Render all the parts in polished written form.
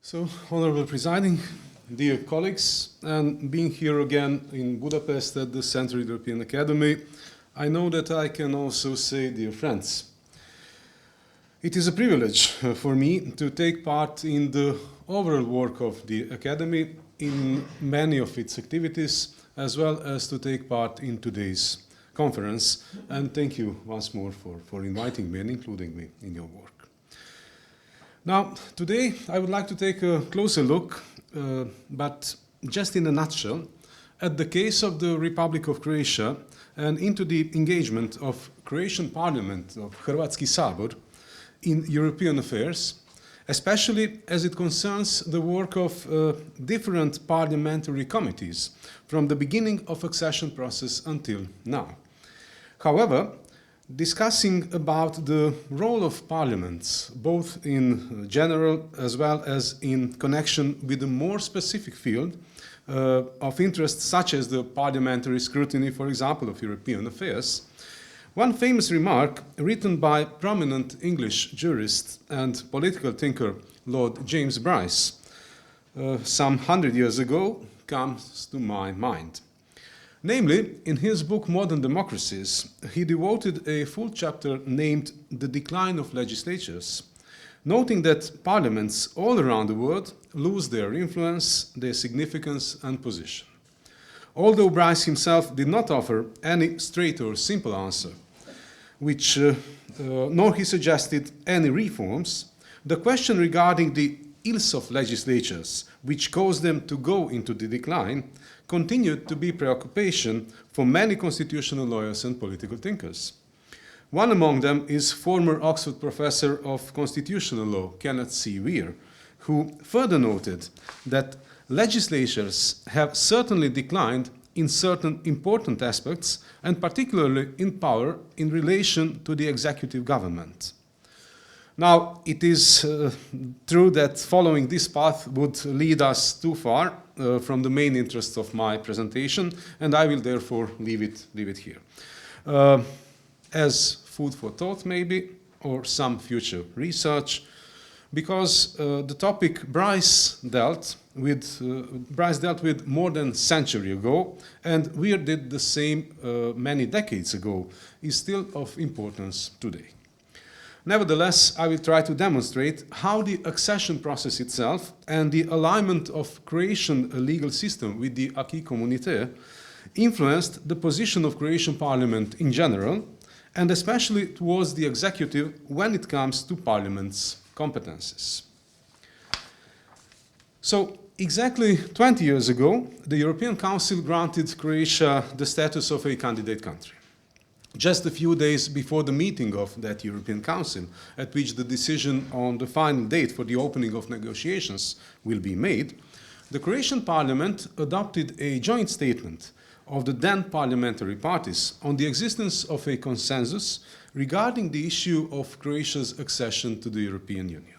So, Honorable Presiding, dear colleagues, and being here again in Budapest at the Central European Academy, I know that I can also say dear friends. It is a privilege for me to take part in the overall work of the Academy in many of its activities, as well as to take part in today's conference. And thank you once more for inviting me and including me in your work. Now, today I would like to take a closer look, but just in a nutshell, at the case of the Republic of Croatia and into the engagement of Croatian Parliament, of Hrvatski Sabor, in European affairs, especially as it concerns the work of different parliamentary committees from the beginning of accession process until now. However, discussing about the role of parliaments, both in general as well as in connection with a more specific field of interest, such as the parliamentary scrutiny, for example, of European affairs, one famous remark written by prominent English jurist and political thinker Lord James Bryce some 100 years ago comes to my mind. Namely, in his book Modern Democracies, he devoted a full chapter named The Decline of Legislatures, noting that parliaments all around the world lose their influence, their significance and position. Although Bryce himself did not offer any straight or simple answer, nor he suggested any reforms, the question regarding the ills of legislatures, which caused them to go into the decline, continued to be preoccupation for many constitutional lawyers and political thinkers. One among them is former Oxford professor of constitutional law, Kenneth C. Weir, who further noted that legislatures have certainly declined in certain important aspects, and particularly in power in relation to the executive government. Now, it is true that following this path would lead us too far from the main interest of my presentation, and I will therefore leave it here. As food for thought, maybe, or some future research, because the topic Bryce dealt with more than a century ago, and Weir did the same many decades ago, is still of importance today. Nevertheless, I will try to demonstrate how the accession process itself and the alignment of Croatian legal system with the acquis communautaire influenced the position of Croatian parliament in general, and especially towards the executive when it comes to parliament's competences. So, exactly 20 years ago, the European Council granted Croatia the status of a candidate country. Just a few days before the meeting of that European Council, at which the decision on the final date for the opening of negotiations will be made, the Croatian Parliament adopted a joint statement of the then parliamentary parties on the existence of a consensus regarding the issue of Croatia's accession to the European Union.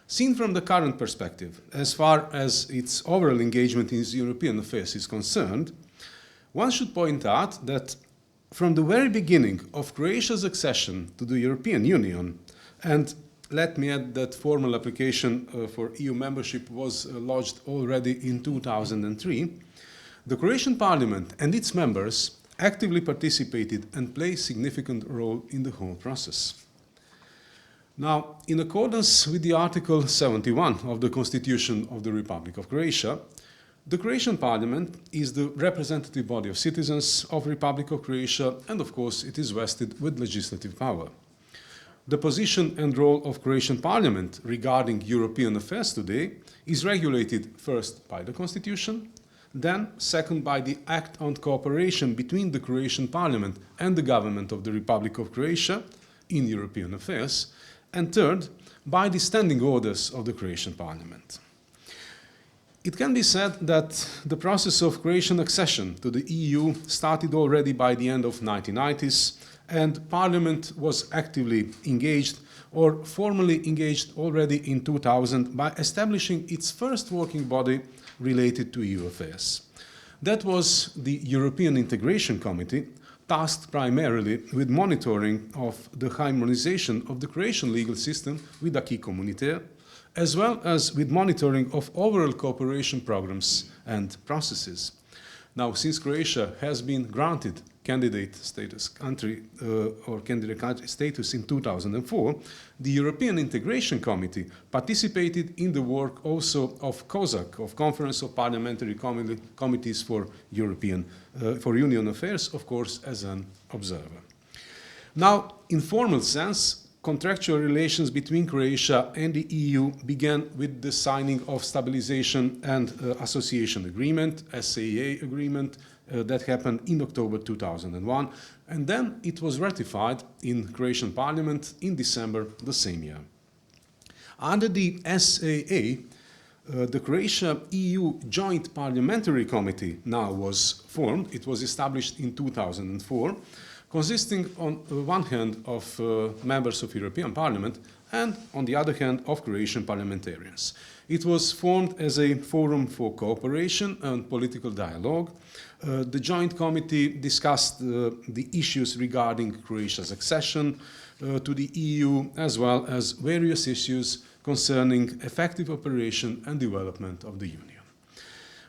Seen from the current perspective, as far as its overall engagement in European affairs is concerned, one should point out that from the very beginning of Croatia's accession to the European Union, and let me add that formal application for EU membership was lodged already in 2003, the Croatian Parliament and its members actively participated and played a significant role in the whole process. Now, in accordance with the Article 71 of the Constitution of the Republic of Croatia, the Croatian Parliament is the representative body of citizens of the Republic of Croatia, and of course it is vested with legislative power. The position and role of Croatian Parliament regarding European affairs today is regulated first by the Constitution, then second by the Act on Cooperation between the Croatian Parliament and the government of the Republic of Croatia in European affairs, and third by the standing orders of the Croatian Parliament. It can be said that the process of Croatian accession to the EU started already by the end of the 1990s, and Parliament was actively engaged or formally engaged already in 2000 by establishing its first working body related to EU affairs. That was the European Integration Committee, tasked primarily with monitoring of the harmonization of the Croatian legal system with acquis communautaire, as well as with monitoring of overall cooperation programs and processes. Now, since Croatia has been granted candidate status country or candidate country status in 2004, the European Integration Committee participated in the work also of COSAC, of Conference of Parliamentary Committees for Union Affairs, of course, as an observer. Now, in formal sense, contractual relations between Croatia and the EU began with the signing of Stabilization and Association Agreement, SAA agreement, that happened in October 2001, and then it was ratified in Croatian Parliament in December the same year. Under the SAA, the Croatia-EU Joint Parliamentary Committee now was formed. It was established in 2004, consisting on one hand of members of European Parliament and on the other hand of Croatian parliamentarians. It was formed as a forum for cooperation and political dialogue. The joint committee discussed the issues regarding Croatia's accession to the EU, as well as various issues concerning effective operation and development of the Union.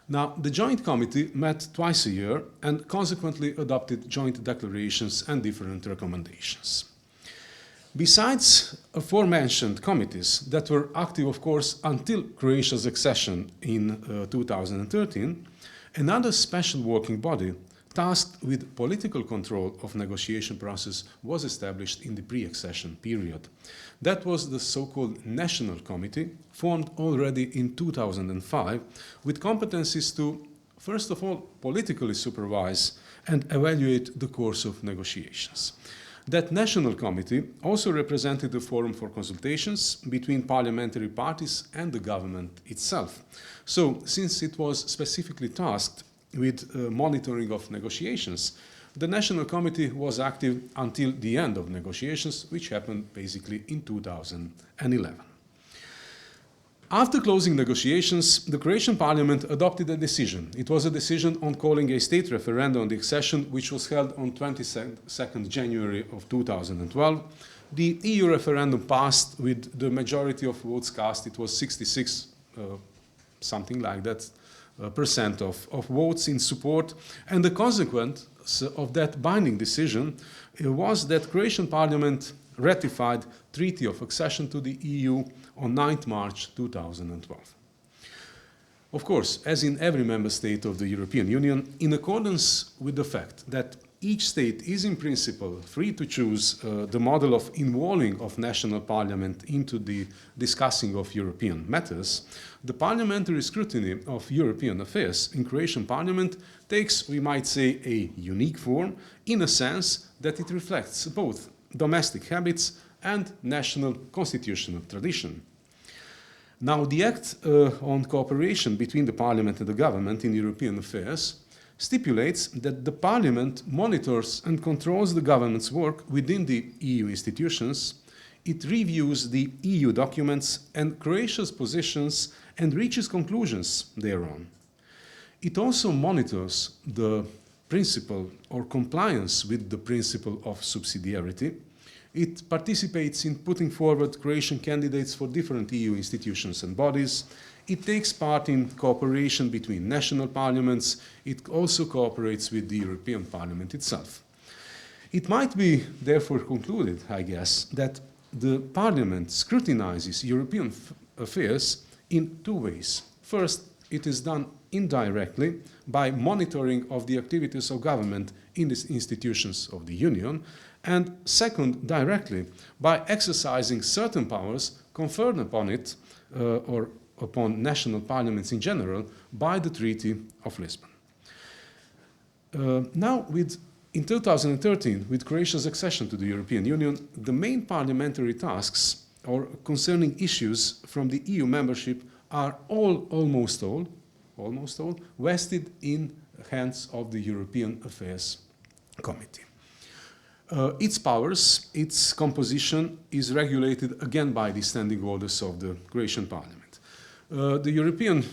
Now, the Joint Committee met twice a year and consequently adopted joint declarations and different recommendations. Besides aforementioned committees that were active, of course, until Croatia's accession in 2013, another special working body tasked with political control of negotiation process was established in the pre-accession period. That was the so-called National Committee, formed already in 2005, with competencies to, first of all, politically supervise and evaluate the course of negotiations. That National Committee also represented the forum for consultations between parliamentary parties and the government itself. So, since it was specifically tasked with monitoring of negotiations, the National Committee was active until the end of negotiations, which happened basically in 2011. After closing negotiations, the Croatian Parliament adopted a decision. It was a decision on calling a state referendum on the accession, which was held on 22nd January of 2012. The EU referendum passed with the majority of votes cast. It was 66, something like that, percent of votes in support. And the consequence of that binding decision was that Croatian Parliament ratified Treaty of Accession to the EU on 9th March 2012. Of course, as in every member state of the European Union, in accordance with the fact that each state is in principle free to choose the model of involving of national parliament into the discussing of European matters, the parliamentary scrutiny of European affairs in Croatian Parliament takes, we might say, a unique form in a sense that it reflects both domestic habits and national constitutional tradition. Now, the Act on Cooperation between the Parliament and the Government in European Affairs stipulates that the Parliament monitors and controls the government's work within the EU institutions. It reviews the EU documents and Croatia's positions and reaches conclusions thereon. It also monitors the principle or compliance with the principle of subsidiarity. It participates in putting forward Croatian candidates for different EU institutions and bodies. It takes part in cooperation between national parliaments. It also cooperates with the European Parliament itself. It might be therefore concluded, I guess, that the Parliament scrutinizes European affairs in two ways. First, it is done indirectly by monitoring of the activities of government in the institutions of the Union, and second, directly by exercising certain powers conferred upon it or upon national parliaments in general by the Treaty of Lisbon. Now, in 2013, with Croatia's accession to the European Union, the main parliamentary tasks or concerning issues from the EU membership are almost all, vested in hands of the European Affairs Committee. Its powers, its composition is regulated again by the standing orders of the Croatian Parliament. The European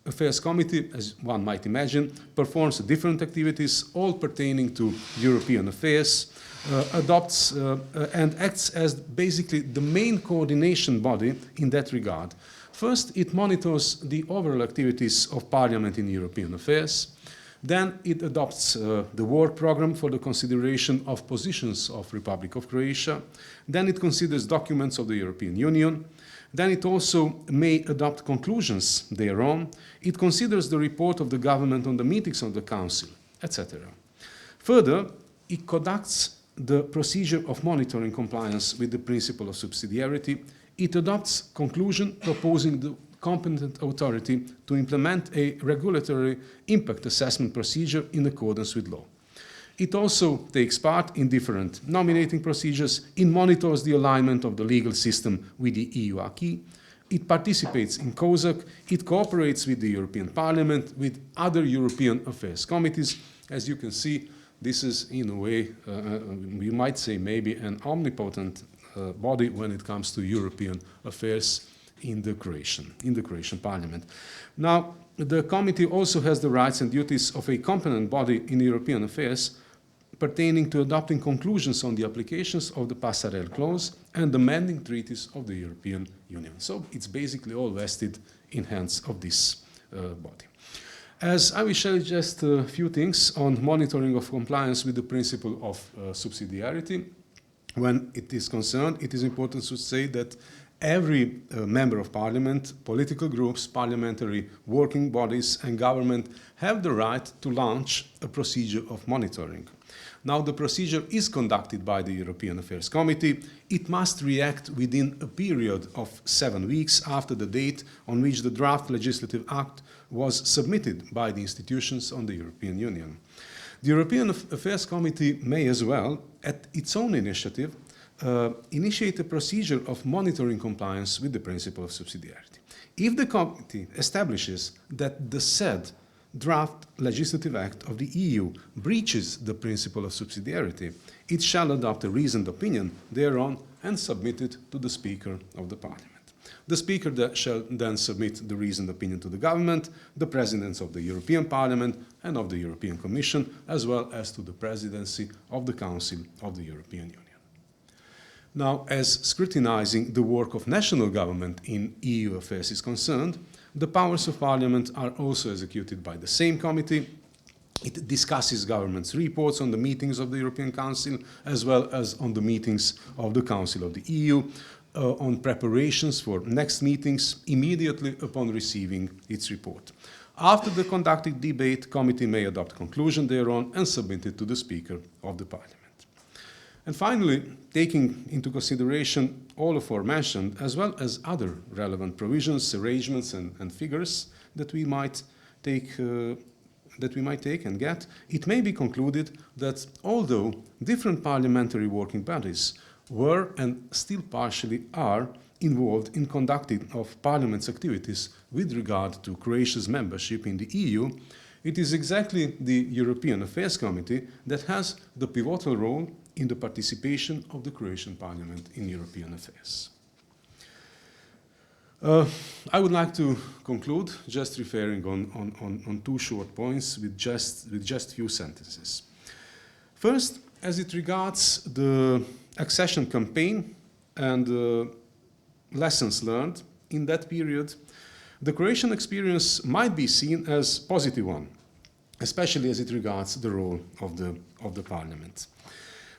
Affairs Committee, as one might imagine, performs different activities, all pertaining to European affairs, adopts and acts as basically the main coordination body in that regard. First, it monitors the overall activities of Parliament in European affairs. Then it adopts the work program for the consideration of positions of Republic of Croatia. Then it considers documents of the European Union. Then it also may adopt conclusions thereon. It considers the report of the government on the meetings of the Council, etc. Further, it conducts the procedure of monitoring compliance with the principle of subsidiarity. It adopts conclusion proposing the competent authority to implement a regulatory impact assessment procedure in accordance with law. It also takes part in different nominating procedures. It monitors the alignment of the legal system with the EU acquis. It participates in COSAC. It cooperates with the European Parliament, with other European affairs committees. As you can see, this is, in a way, we might say maybe an omnipotent body when it comes to European affairs in the Croatian Parliament. Now, the committee also has the rights and duties of a competent body in European affairs pertaining to adopting conclusions on the applications of the Passerelle Clause and amending treaties of the European Union. So it's basically all vested in hands of this body. As I will share just a few things on monitoring of compliance with the principle of subsidiarity. When it is concerned, it is important to say that every member of parliament, political groups, parliamentary working bodies and government have the right to launch a procedure of monitoring. Now, the procedure is conducted by the European Affairs Committee. It must react within a period of 7 weeks after the date on which the draft legislative act was submitted by the institutions on the European Union. The European Affairs Committee may as well, at its own initiative, initiate a procedure of monitoring compliance with the principle of subsidiarity. If the committee establishes that the said draft legislative act of the EU breaches the principle of subsidiarity, it shall adopt a reasoned opinion thereon and submit it to the Speaker of the Parliament. The Speaker shall then submit the reasoned opinion to the government, the Presidents of the European Parliament and of the European Commission, as well as to the Presidency of the Council of the European Union. Now, as scrutinizing the work of national government in EU affairs is concerned, the powers of Parliament are also executed by the same committee. It discusses government's reports on the meetings of the European Council, as well as on the meetings of the Council of the EU, on preparations for next meetings immediately upon receiving its report. After the conducted debate, committee may adopt conclusion thereon and submit it to the Speaker of the Parliament. And finally, taking into consideration all aforementioned, as well as other relevant provisions, arrangements, and figures that we might take and get, it may be concluded that although different parliamentary working bodies were and still partially are involved in conducting of Parliament's activities with regard to Croatia's membership in the EU, it is exactly the European Affairs Committee that has the pivotal role in the participation of the Croatian Parliament in European affairs. I would like to conclude just referring on two short points with just few sentences. First, as it regards the accession campaign and lessons learned in that period, the Croatian experience might be seen as a positive one, especially as it regards the role of the Parliament.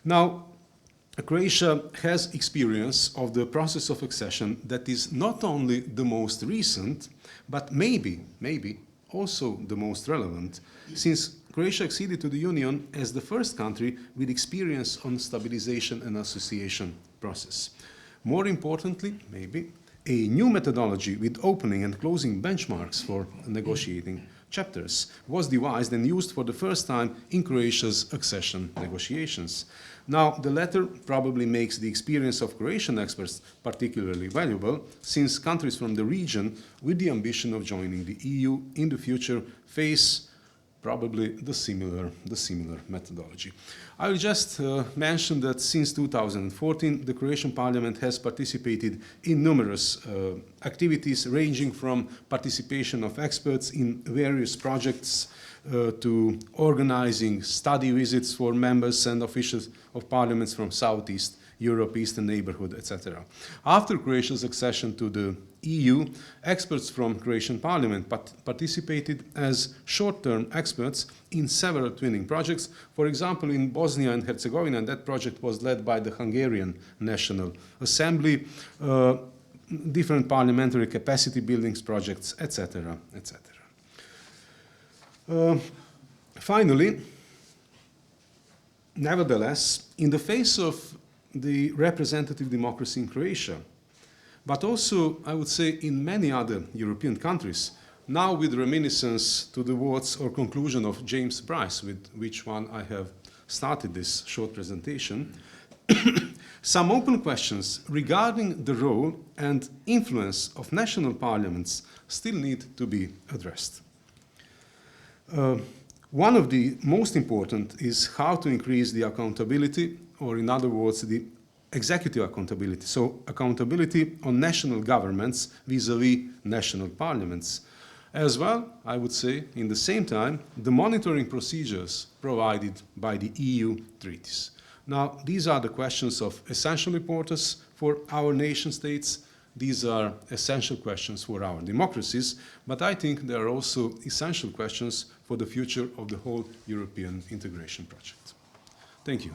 Now, Croatia has experience of the process of accession that is not only the most recent, but maybe also the most relevant, since Croatia acceded to the Union as the first country with experience on stabilization and association process. More importantly, maybe, a new methodology with opening and closing benchmarks for negotiating chapters was devised and used for the first time in Croatia's accession negotiations. Now, the latter probably makes the experience of Croatian experts particularly valuable, since countries from the region with the ambition of joining the EU in the future face probably the similar methodology. I will just mention that since 2014, the Croatian Parliament has participated in numerous activities ranging from participation of experts in various projects to organizing study visits for members and officials of parliaments from Southeast Europe, Eastern neighborhood, etc. After Croatia's accession to the EU, experts from Croatian Parliament participated as short-term experts in several twinning projects. For example, in Bosnia and Herzegovina, that project was led by the Hungarian National Assembly, different parliamentary capacity buildings projects, etc., etc. Finally, nevertheless, in the face of the representative democracy in Croatia, but also, I would say, in many other European countries, now with reminiscence to the words or conclusion of James Bryce, with which one I have started this short presentation, some open questions regarding the role and influence of national parliaments still need to be addressed. One of the most important is how to increase the accountability, or in other words, the executive accountability. So accountability on national governments vis-à-vis national parliaments. As well, I would say, in the same time, the monitoring procedures provided by the EU treaties. Now, these are the questions of essential importance for our nation states. These are essential questions for our democracies, but I think they are also essential questions for the future of the whole European integration project. Thank you.